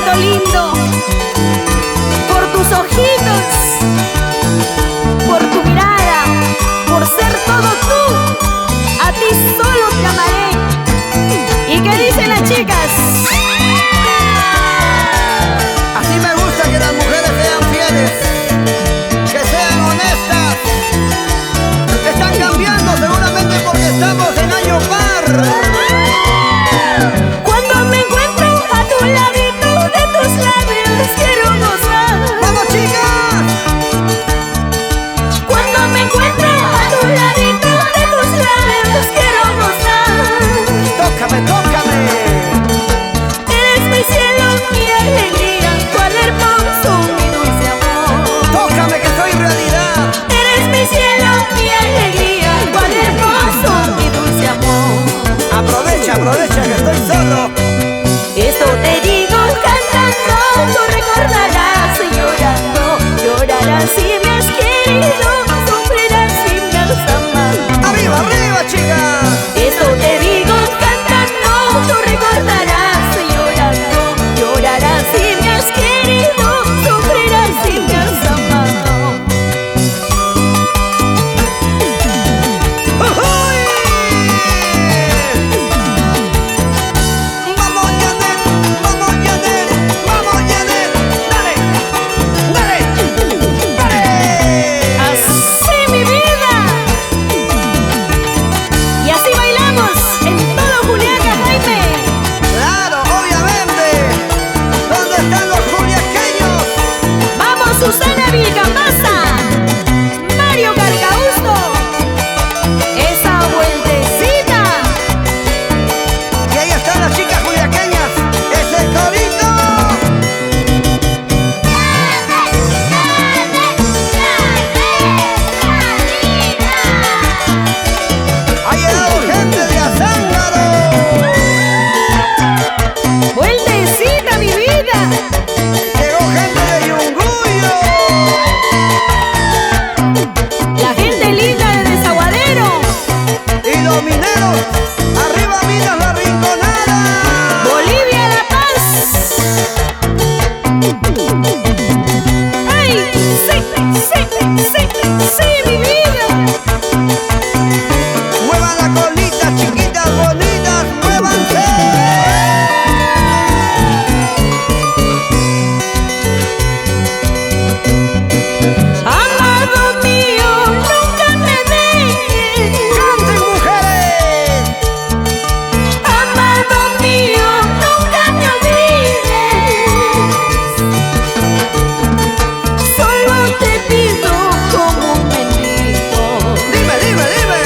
amorcito lindo, por tus ojitos, por tu mirada, por ser todo tú, a ti solo te amaré. ¿Y qué dicen las chicas? Así me gusta que las mujeres sean fieles, que sean honestas. Están cambiando seguramente porque estamos en año par. Cuando me encuentro a tu ladito, de tus labios quiero gozar. ¡Vamos, chicas! Cuando me encuentro a tu ladito, de tus labios quiero gozar. ¡Tócame, tócame! Eres mi cielo, mi alegría, cuál hermoso, mi dulce amor. ¡Tócame que soy realidad! Eres mi cielo, mi alegría, cuál hermoso, mi dulce amor. Aprovecha, aprovecha que estoy solo. Esto te digo cantando, tú recordarás llorando, llorarás si me has querido, sufrirás si me has amado. ¡Arriba, arriba, chicas! Esto te digo cantando, tú recordarás llorando, llorarás si me has querido, sufrirás si me has amado. ¡Ujuy! ¡Vamos, Janet! ¡Vamos, Janet! ¡Vamos, Janet! ¡Dale! ¡Dale! ¡Dale! Así mi vida. Y así bailamos en todo Juliaca, Jaime. ¡Claro, obviamente! ¿Dónde están los juliaqueños? Vamos Susana Vilcapasa, Mario Carcausto, esa vueltecita. Y ahí están las chicas juliaqueñas. ¡Ese corito! ¡Ha llegado gente de Azángaro! Vueltecita mi vida. ¡Llegó gente de Yunguyo! La gente linda de Desaguadero. ¡Y los mineros! ¡Arriba Minas La Rinconada! Bolivia, La Paz. Ay, sí, sí, sí, sí, mi vida. ¡Muevan la colita, chiquitas bonitas! ¡Muévanse! Amado mío, nunca me dejes. ¡Canten, mujeres! Amado mío, nunca me olvides. Solo te pido como un mendigo ¡Dime, dime, dime!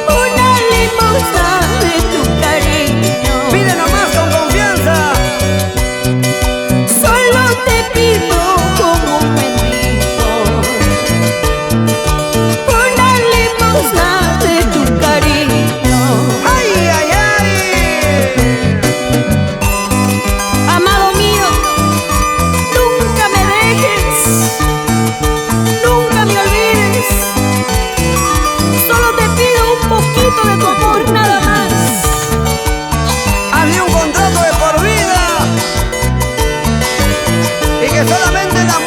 una limosna de tu cariño. ¡Pide nomás con confianza! Solo te pido como un mendigo una limosna de tu cariño. ¡Ay, ay, ay! Amado mío, nunca me dejes, nunca me olvides. Solo te pido un poquito de tu amor, nada más. ¡Hazle un contrato de por vida! Y que solamente la